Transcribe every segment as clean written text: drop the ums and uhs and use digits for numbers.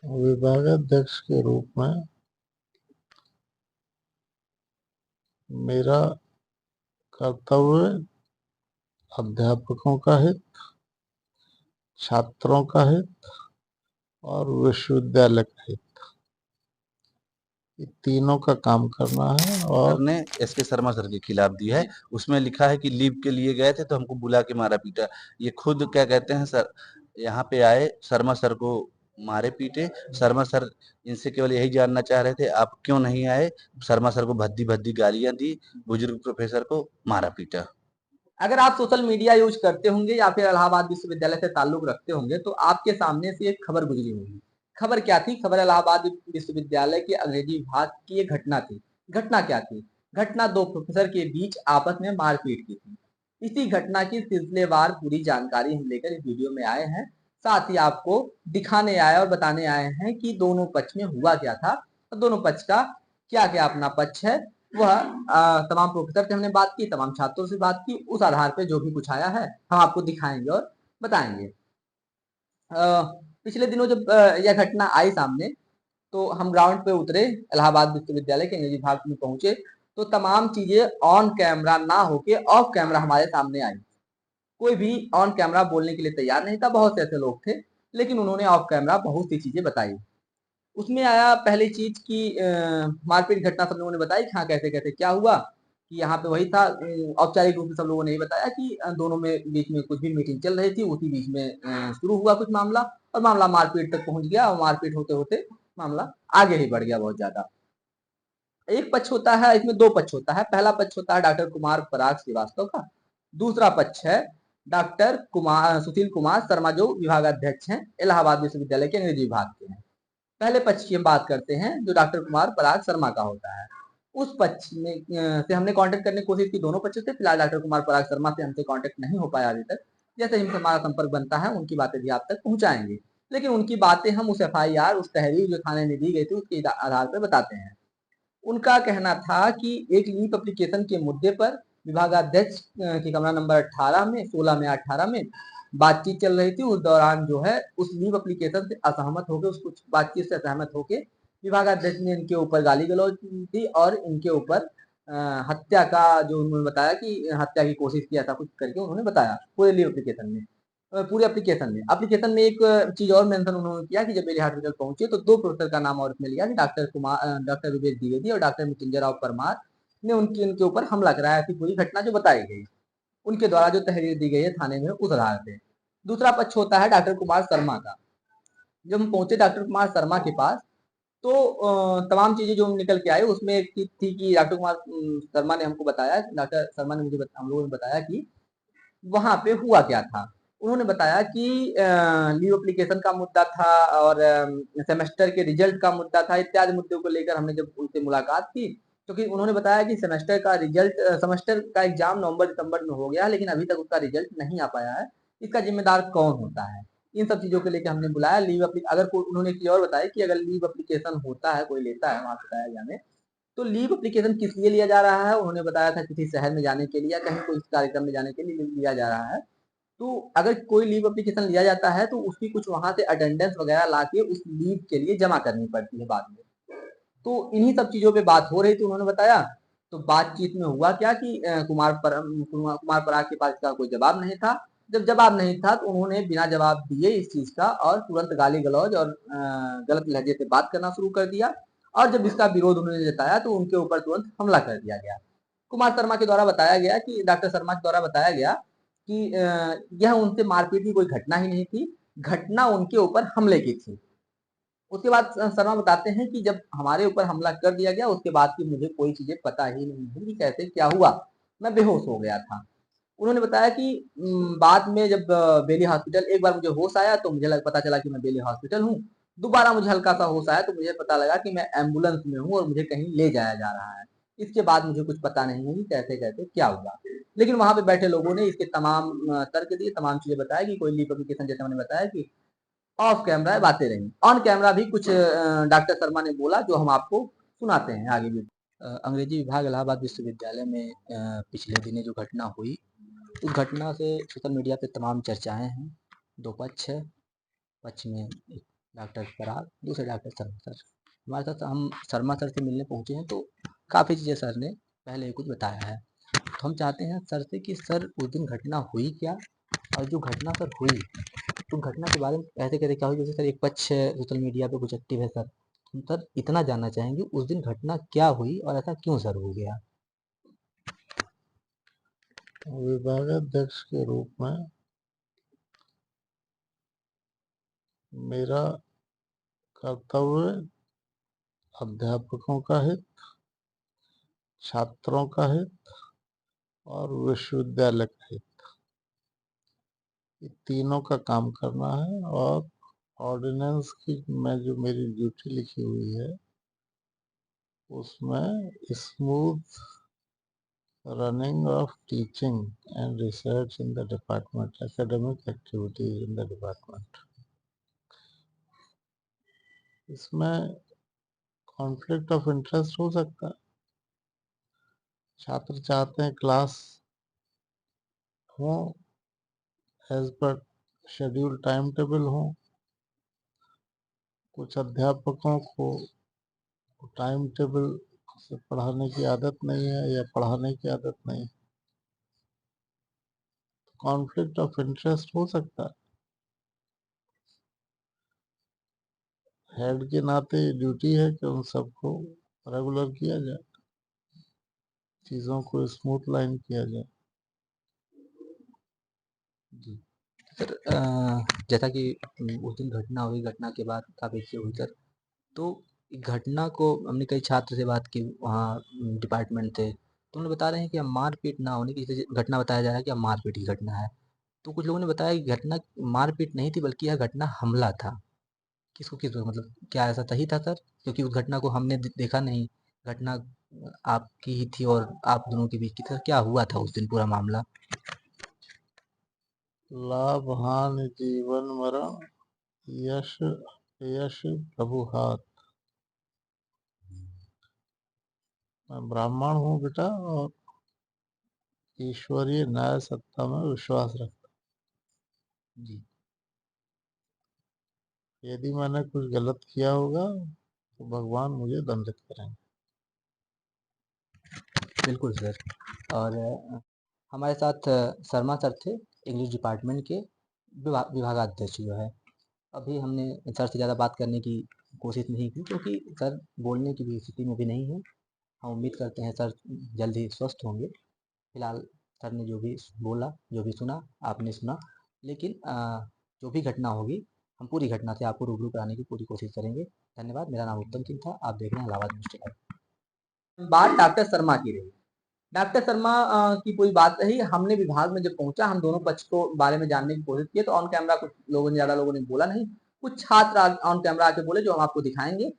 विभागाध्यक्ष के रूप में मेरा कर्तव्य अध्यापकों का हित, छात्रों का हित और विश्वविद्यालय का हित, ये तीनों का काम करना है। सर और ने एसके शर्मा सर के खिलाफ दी है। उसमें लिखा है कि लीव के लिए गए थे तो हमको बुला के मारा पीटा। ये खुद क्या कहते हैं सर, यहाँ पे आए, शर्मा सर को मारे पीटे। शर्मा सर इनसे केवल यही जानना चाह रहे थे आप क्यों नहीं आए। शर्मा सर को भद्दी भद्दी गालियां दी, बुजुर्ग प्रोफेसर को मारा पीटा। अगर आप सोशल मीडिया यूज करते होंगे या फिर इलाहाबाद विश्वविद्यालय से ताल्लुक रखते होंगे तो आपके सामने से एक खबर गुजरी होगी। खबर क्या थी? खबर इलाहाबाद विश्वविद्यालय के अंग्रेजी विभाग की एक घटना थी। घटना क्या थी? घटना दो प्रोफेसर के बीच आपस में मारपीट की थी। इसी घटना की सिलसिलेवार पूरी जानकारी हम लेकर इस वीडियो में आए हैं। साथ ही आपको दिखाने आए और बताने आए हैं कि दोनों पक्ष में हुआ क्या था और दोनों पक्ष का क्या क्या अपना पक्ष है। वह तमाम प्रोफेसर से हमने बात की, तमाम छात्रों से बात की, उस आधार पे जो भी कुछ आया है हम आपको दिखाएंगे और बताएंगे। पिछले दिनों जब यह घटना आई सामने तो हम ग्राउंड पे उतरे, इलाहाबाद विश्वविद्यालय के अंग्रेजी विभाग में पहुंचे तो तमाम चीजें ऑन कैमरा ना होके ऑफ कैमरा हमारे सामने आई। कोई भी ऑन कैमरा बोलने के लिए तैयार नहीं था, बहुत से ऐसे लोग थे, लेकिन उन्होंने ऑफ कैमरा बहुत सी चीजें बताई। उसमें आया पहली चीज की मारपीट घटना सब लोगों ने बताई कि हाँ कैसे कैसे क्या हुआ। कि यहाँ पे वही था, औपचारिक रूप से सब लोगों ने ये बताया कि दोनों में बीच में कुछ भी मीटिंग चल रही थी, उसी बीच में शुरू हुआ कुछ मामला और मामला मारपीट तक पहुंच गया और मारपीट होते होते मामला आगे ही बढ़ गया बहुत ज्यादा। एक पक्ष होता है, इसमें दो पक्ष होता है। पहला पक्ष होता है डॉक्टर कुमार पराग श्रीवास्तव का। दूसरा पक्ष है डॉक्टर कुमार सुशील कुमार शर्मा जो विभागाध्यक्ष हैं इलाहाबाद विश्वविद्यालय के अंग्रेजी विभाग के हैं। पहले पक्ष की हम बात करते हैं जो डॉक्टर कुमार पराग शर्मा का होता है। उस पक्ष में से हमने कांटेक्ट करने की कोशिश की दोनों पक्षों से। फिलहाल डॉक्टर कुमार पराग शर्मा से हमसे कांटेक्ट नहीं हो पाया अभी तक। जैसे ही हमारा संपर्क बनता है उनकी बातें भी आप तक पहुंचाएंगे, लेकिन उनकी बातें हम उस एफआईआर उस तहरीर जो थाने में दी गई थी उसके आधार पर बताते हैं। उनका कहना था कि एक लीव एप्लीकेशन के मुद्दे पर विभागाध्यक्ष के कमरा नंबर 18 में 16 में 18 में बातचीत चल रही थी। उस दौरान जो है उस लीव एप्लीकेशन से असहमत होकर उस कुछ बातचीत से असहमत होकर विभागाध्यक्ष ने इनके ऊपर गाली गलौज दी और इनके ऊपर हत्या का जो उन्होंने बताया कि हत्या की कोशिश किया था कुछ करके उन्होंने बताया पूरे लीव एप्लीकेशन में। पूरे एप्लीकेशन में एक चीज और मेंशन उन्होंने किया कि जब मेरे हॉस्पिटल पहुंचे तो दो प्रोफेसर का नाम और उसमें लिया कि डॉक्टर विवेक द्विवेदी और डॉक्टर मृत्युंजय राव परमार ने उनके ऊपर हमला कराया थी। पूरी घटना जो बताई गई उनके द्वारा जो तहरीर दी गई है थाने में उस आधार पे। दूसरा पक्ष होता है डॉक्टर कुमार शर्मा का। जब हम पहुंचे डॉक्टर कुमार शर्मा के पास तो तमाम चीजें जो निकल के आई उसमें एक चीज थी कि डॉक्टर कुमार शर्मा ने हमको बताया, डॉक्टर शर्मा ने हम लोगों ने बताया कि वहां पे हुआ क्या था। उन्होंने बताया कि लीव एप्लीकेशन का मुद्दा था और सेमेस्टर के रिजल्ट का मुद्दा था इत्यादि मुद्दों को लेकर हमने जब उनसे मुलाकात की तो कि उन्होंने बताया कि सेमेस्टर का एग्जाम नवंबर दिसंबर में हो गया लेकिन अभी तक उसका रिजल्ट नहीं आ पाया है। इसका जिम्मेदार कौन होता है? इन सब चीजों को लेकर हमने बुलाया। अगर उन्होंने एक चीज और बताया कि अगर लीव एप्लीकेशन होता है, कोई लेता है वहां बताया जाने, तो लीव एप्लीकेशन किस लिए लिया जा रहा है? उन्होंने बताया था किसी शहर में जाने के लिए या कहीं कोई कार्यक्रम में जाने के लिए लिया जा रहा है। तो अगर कोई लीव एप्लीकेशन लिया जाता है तो उसकी कुछ वहां से अटेंडेंस वगैरह लाके उस लीव के लिए जमा करनी पड़ती है बाद में। तो इन्हीं सब चीजों पे बात हो रही थी उन्होंने बताया। तो बातचीत में हुआ क्या कि कुमार पराग के पास इसका कोई जवाब नहीं था। जब जवाब नहीं था तो उन्होंने बिना जवाब दिए इस चीज का और तुरंत गाली गलौज और गलत लहजे से बात करना शुरू कर दिया। और जब इसका विरोध उन्होंने जताया तो उनके ऊपर तुरंत हमला कर दिया गया। कुमार शर्मा के द्वारा बताया गया कि डॉक्टर शर्मा के द्वारा बताया गया कि यह उनसे मारपीट की कोई घटना ही नहीं थी, घटना उनके ऊपर हमले की थी। उसके बाद शर्मा बताते हैं कि जब हमारे ऊपर हमला कर दिया गया उसके बाद की मुझे कोई चीजें पता ही नहीं थी कि कैसे क्या हुआ, मैं बेहोश हो गया था। उन्होंने बताया कि बाद में जब बेली हॉस्पिटल एक बार मुझे होश आया तो मुझे पता चला कि मैं बेली हॉस्पिटल हूँ। दोबारा मुझे हल्का सा होश आया तो मुझे पता लगा कि मैं एम्बुलेंस में हूँ और मुझे कहीं ले जाया जा रहा है। इसके बाद मुझे कुछ पता नहीं है कि कैसे कैसे क्या हुआ। लेकिन वहां पे बैठे लोगों ने इसके तमाम तर्क दिए, तमाम चीजें बताया कि कोई लीव एप्लीकेशन जैसे मैंने बताया कि ऑफ कैमरा बातें रही, ऑन कैमरा भी कुछ डॉक्टर शर्मा ने बोला जो हम आपको सुनाते हैं आगे भी। अंग्रेजी विभाग इलाहाबाद विश्वविद्यालय में पिछले दिनों जो घटना हुई उस घटना से सोशल मीडिया पे तमाम चर्चाएं हैं। दो पक्ष है, पक्ष में एक डॉक्टर पराग, दूसरे डॉक्टर शर्मा सर। हमारे साथ हम शर्मा सर से मिलने पहुंचे हैं, तो काफ़ी चीज़ें सर ने पहले ही कुछ बताया है। तो हम चाहते हैं सर से कि सर उस दिन घटना हुई क्या, और जो घटना सर हुई तो घटना के बारे में ऐसे कैसे क्या हुई। जैसे सर एक पक्ष सोशल मीडिया पे कुछ एक्टिव है सर, हम सर इतना जानना चाहेंगे उस दिन घटना क्या हुई और ऐसा क्यों सर हो गया। विभागाध्यक्ष के रूप में मेरा कर्तव्य अध्यापकों का हित, छात्रों का हित और विश्वविद्यालय का हित, ये तीनों का काम करना है। और ऑर्डिनेंस की में जो मेरी ड्यूटी लिखी हुई है उसमें smooth running of teaching and research in the department, academic activities in the department. इसमें कॉन्फ्लिक्ट ऑफ इंटरेस्ट हो सकता है। छात्र चाहते हैं क्लास हो as per schedule time table हो, कुछ अध्यापकों को टाइम टेबल से पढ़ाने की आदत नहीं है या पढ़ाने की आदत नहीं है, कॉन्फ्लिक्ट ऑफ इंटरेस्ट हो सकता है। हेड के नाते ड्यूटी है कि उन सबको रेगुलर किया जाए, चीज़ों को स्मूथ लाइन किया जाए। जी सर, जैसा कि उस दिन घटना हुई, घटना के बाद काफ़ी चीज़ें हुई सर, तो घटना को हमने कई छात्र से बात की, वहाँ डिपार्टमेंट थे, तो उन्होंने बता रहे हैं कि अब मारपीट ना होने की घटना बताया जा रहा है कि अब मारपीट की घटना है। तो कुछ लोगों ने बताया कि घटना मारपीट नहीं थी, बल्कि यह घटना हमला था। किसको किस मतलब क्या ऐसा सही था सर? क्योंकि उस घटना को हमने देखा नहीं, घटना आपकी ही थी और आप दोनों के बीच की। सर क्या हुआ था उस दिन पूरा मामला? लाभ हानि जीवन मरण, यश यश प्रभु हाथ। मैं ब्राह्मण हूँ बेटा और ईश्वरीय न्याय सत्ता में विश्वास रखता जी हूँ। यदि मैंने कुछ गलत किया होगा तो भगवान मुझे दंडित करेंगे। बिल्कुल सर। और हमारे साथ शर्मा सर थे, इंग्लिश डिपार्टमेंट के विभागाध्यक्ष जो है। अभी हमने सर से ज़्यादा बात करने की कोशिश नहीं की, क्योंकि सर बोलने की भी स्थिति में भी नहीं है। हम उम्मीद करते हैं सर जल्द ही स्वस्थ होंगे। फिलहाल सर ने जो भी बोला, जो भी सुना, आपने सुना। लेकिन जो भी घटना होगी, हम पूरी घटना से आपको रूबरू कराने की पूरी कोशिश करेंगे। धन्यवाद। मेरा नाम उत्तम सिंह था, आप देख रहे हैं इलाहाबाद न्यूज़ लाइव। बात डॉक्टर शर्मा की रही। डॉक्टर शर्मा की पूरी बात रही। हमने विभाग में जब पहुंचा, हम दोनों पक्ष को बारे में जानने की कोशिश की, तो ऑन कैमरा कुछ लोगों ने, ज्यादा लोगों ने बोला नहीं। कुछ छात्र ऑन कैमरा आके बोले, जो हम आपको दिखाएंगे।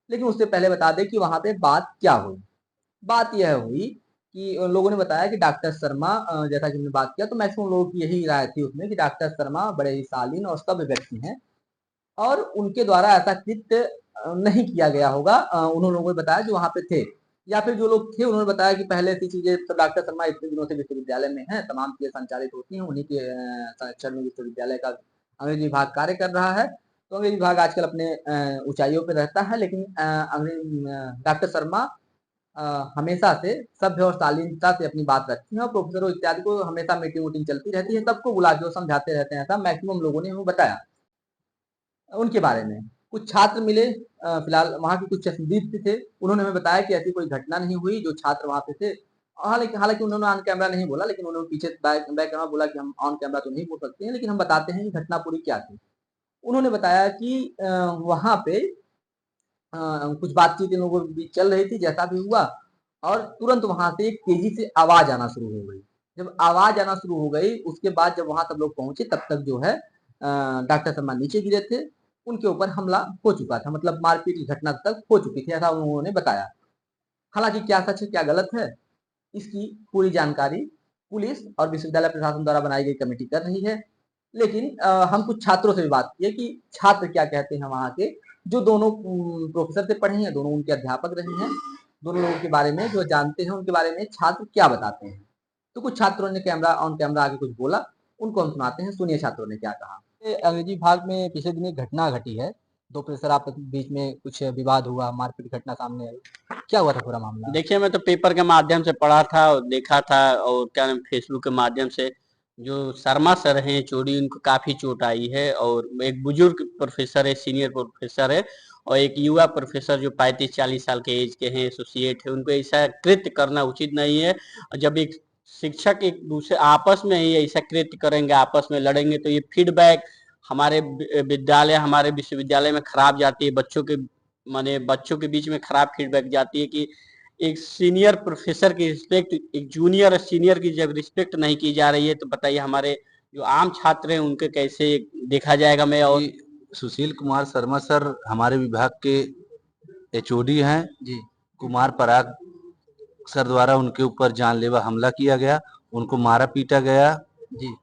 लेकिन उससे पहले बता दें कि वहां पे बात क्या हुई। बात यह हुई कि लोगों ने बताया कि डॉक्टर शर्मा, जैसा कि हमने बात किया, तो मैक्सिमम लोगों की यही राय थी उसमें कि डॉक्टर शर्मा बड़े ही शालीन और सभ्य व्यक्ति हैं, और उनके द्वारा ऐसा कृत्य नहीं किया गया होगा। उन्होंने लोगों ने बताया जो वहां पे थे, या फिर जो लोग थे, उन्होंने बताया कि पहले ऐसी चीजें, तो डॉक्टर शर्मा इतने दिनों से विश्वविद्यालय में हैं, तमाम चीजें संचालित होती हैं उन्हीं के संरक्षण में विश्वविद्यालय का अंग्रेजी विभाग कार्य कर रहा है। तो अंग्रेजी विभाग आजकल अपने ऊंचाइयों पर रहता है, लेकिन डॉक्टर शर्मा हमेशा से सभ्य और शालीनता से अपनी बात रखती हैं, और प्रोफेसरों इत्यादि को हमेशा मीटिंग वूटिंग चलती रहती है, सबको बुला के वो समझाते रहते हैं। ऐसा मैक्सिमम लोगों ने हमें बताया उनके बारे में। कुछ छात्र मिले, फिलहाल वहाँ के कुछ चश्मदीद भी थे, उन्होंने हमें बताया कि ऐसी कोई घटना नहीं हुई, जो छात्र वहाँ पे थे। हालांकि हालांकि उन्होंने ऑन कैमरा नहीं बोला, लेकिन उन्होंने पीछे बैक कैमरा बोला कि हम ऑन कैमरा तो नहीं बोल सकते हैं, लेकिन हम बताते हैं कि घटना पूरी क्या थी। उन्होंने बताया कि वहाँ पे कुछ बातचीत इन लोगों के बीच चल रही थी, जैसा भी हुआ, और तुरंत वहां से एक तेजी से आवाज आना शुरू हो गई। जब आवाज आना शुरू हो गई, उसके बाद जब वहां सब लोग पहुंचे, तब तक जो है डॉक्टर शर्मा नीचे गिरे थे, उनके ऊपर हमला हो चुका था, मतलब मारपीट की घटना तक हो चुकी थी, ऐसा उन्होंने बताया। हालांकि क्या सच है क्या गलत है, इसकी पूरी जानकारी पुलिस और विश्वविद्यालय प्रशासन द्वारा बनाई गई कमेटी कर रही है। लेकिन हम कुछ छात्रों से भी बात की है कि छात्र क्या कहते हैं वहाँ के, जो दोनों प्रोफेसर से पढ़े हैं, दोनों उनके अध्यापक रहे हैं, दोनों लोगों के बारे में जो जानते हैं, उनके बारे में छात्र क्या बताते हैं। तो कुछ छात्रों ने कैमरा ऑन कैमरा आके कुछ बोला, उनको हम सुनाते हैं, सुनिए छात्रों ने क्या कहा। अंग्रेजी विभाग में पिछले दिन एक घटना घटी है, दो प्रोफेसर आपस के बीच में कुछ विवाद हुआ, मारपीट घटना सामने आई, क्या हुआ था पूरा मामला? देखिए, मैं तो पेपर के माध्यम से पढ़ा था और देखा था, और क्या नाम, फेसबुक के माध्यम से जो शर्मा सर हैं चोरी, उनको काफी चोट आई है, और एक बुजुर्ग प्रोफेसर है, सीनियर प्रोफेसर है, और एक युवा प्रोफेसर जो 35-40 साल के एज के हैं, एसोसिएट है, उनको ऐसा कृत्य करना उचित नहीं है। और जब एक शिक्षक एक दूसरे आपस में ही ऐसा कृत्य करेंगे, आपस में लड़ेंगे, तो ये फीडबैक हमारे विद्यालय, हमारे विश्वविद्यालय में खराब जाती है, बच्चों के माने बच्चों के बीच में खराब फीडबैक जाती है कि एक सीनियर प्रोफेसर की रिस्पेक्ट, एक जूनियर और सीनियर की जब रिस्पेक्ट नहीं की जा रही है, तो बताइए हमारे जो आम छात्र हैं उनके कैसे देखा जाएगा। मैं और सुशील कुमार शर्मा सर हमारे विभाग के एचओडी हैं जी। कुमार पराग सर द्वारा उनके ऊपर जानलेवा हमला किया गया, उनको मारा पीटा गया जी।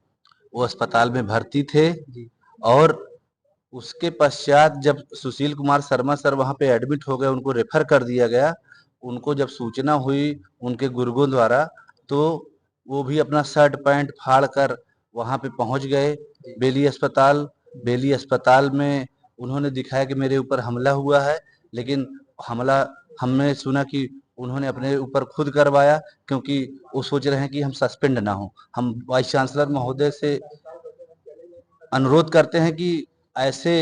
वो अस्पताल में भर्ती थे जी। और उसके पश्चात जब सुशील कुमार शर्मा सर वहां पे एडमिट हो गए, उनको रेफर कर दिया गया। उनको जब सूचना हुई उनके गुर्गों द्वारा, तो वो भी अपना शर्ट पैंट फाड़ कर वहां पे पहुंच गए बेली अस्पताल। बेली अस्पताल में उन्होंने दिखाया कि मेरे ऊपर हमला हुआ है, लेकिन हमला हमने सुना कि उन्होंने अपने ऊपर खुद करवाया, क्योंकि वो सोच रहे हैं कि हम सस्पेंड ना हो। हम वाइस चांसलर महोदय से अनुरोध करते हैं कि ऐसे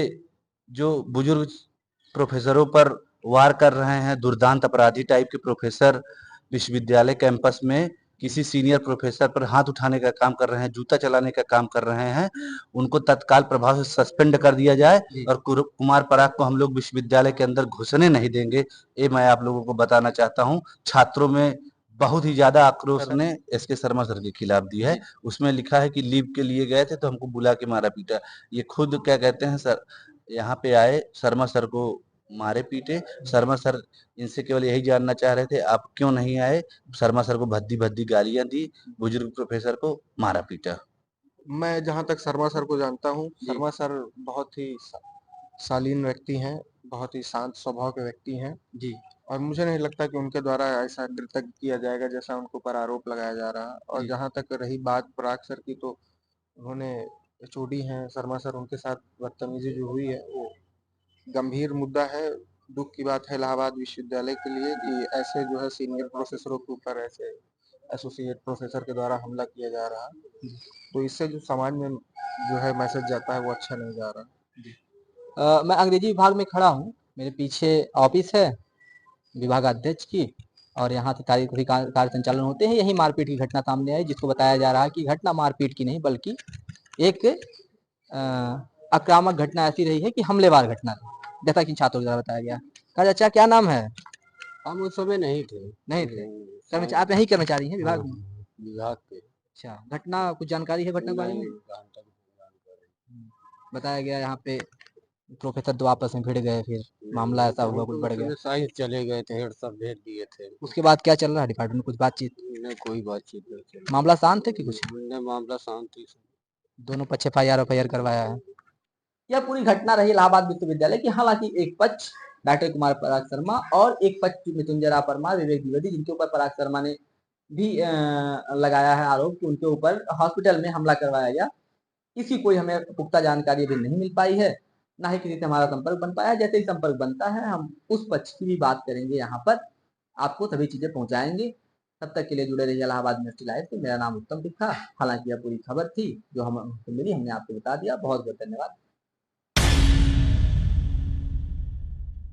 जो बुजुर्ग प्रोफेसरों पर वार कर रहे हैं, दुर्दांत अपराधी टाइप के प्रोफेसर विश्वविद्यालय कैंपस में किसी सीनियर प्रोफेसर पर हाथ उठाने का काम कर रहे हैं, जूता चलाने का काम कर रहे हैं, उनको तत्काल प्रभाव से सस्पेंड कर दिया जाए और कुमार पराग को हम लोग विश्वविद्यालय के अंदर घुसने नहीं देंगे। ये मैं आप लोगों को बताना चाहता हूँ। छात्रों में बहुत ही ज्यादा आक्रोश ने एसके शर्मा सर के खिलाफ दी है। उसमें लिखा है कि लीव के लिए गए थे तो हमको बुला के मारा पीटा। ये खुद क्या कहते हैं सर, यहाँ पे आए, शर्मा सर को मारे पीटे। शर्मा सर इनसे केवल यही जानना चाह रहे थे आप क्यों नहीं आए। शर्मा सर को भद्दी भद्दी गालियां दी, बुजुर्ग प्रोफेसर को मारा पीटा। मैं जहाँ तक शर्मा सर को जानता हूँ, शर्मा सर बहुत ही शालीन व्यक्ति हैं, बहुत ही शांत स्वभाव के व्यक्ति हैं जी। और मुझे नहीं लगता कि उनके द्वारा ऐसा कृत्य किया जाएगा जैसा उनके ऊपर आरोप लगाया जा रहा है। और जहाँ तक रही बात पराग सर की, तो उन्होंने एचओडी हैं शर्मा सर, उनके साथ बदतमीजी जो हुई है वो गंभीर मुद्दा है। दुख की बात है इलाहाबाद विश्वविद्यालय के लिए कि ऐसे जो है सीनियर प्रोफेसरों के ऊपर ऐसे एसोसिएट प्रोफेसर के द्वारा हमला किया जा रहा है। तो इससे जो समाज में जो है मैसेज जाता है वो अच्छा नहीं जा रहा। मैं अंग्रेजी विभाग में खड़ा हूँ, मेरे पीछे ऑफिस है विभागाध्यक्ष की, और यहाँ से कार्य संचालन होते हैं। यही मारपीट की घटना सामने आई, जिसको बताया जा रहा है कि घटना मारपीट की नहीं बल्कि एक आक्रामक घटना ऐसी रही है कि हमलेवार घटना, जैसा कि छात्रों द्वारा बताया गया। कहा अच्छा क्या नाम है? हम उस समय नहीं थे। कर्मचारी, आप यही कर्मचारी हैं विभाग में? विभाग के। अच्छा, घटना कुछ जानकारी है घटना के बारे में? बताया गया यहाँ पे प्रोफेसर दो आपस में भिड़ गए, फिर मामला ऐसा हुआ, कुछ बढ़ गया। साइंस चले गए थे, सब भेज दिए थे। उसके बाद क्या चल रहा है डिपार्टमेंट में, कुछ बातचीत? नहीं, कोई बातचीत नहीं चली। मामला शांत है कि कुछ? नहीं, मामला शांत ही। दोनों पक्ष एफआईआर करवाया है। यह पूरी घटना रही इलाहाबाद विश्वविद्यालय की। हालांकि एक पक्ष डॉक्टर कुमार पराग शर्मा और एक पक्ष मृत्युंजय राव परमार, विवेक द्विवेदी, जिनके ऊपर पराग शर्मा ने भी लगाया है आरोप कि उनके ऊपर हॉस्पिटल में हमला करवाया गया, इसकी कोई हमें पुख्ता जानकारी अभी नहीं मिल पाई है, ना ही किसी से हमारा संपर्क बन पाया। जैसे ही संपर्क बनता है हम उस पक्ष की भी बात करेंगे, यहाँ पर आपको सभी चीजें पहुंचाएंगे। तब तक के लिए जुड़े रहिए इलाहाबाद यूनिवर्सिटी लाइव से। मेरा नाम उत्तम सिंह था। हालांकि यह पूरी खबर थी जो हम मिली, हमने आपको बता दिया। बहुत बहुत धन्यवाद।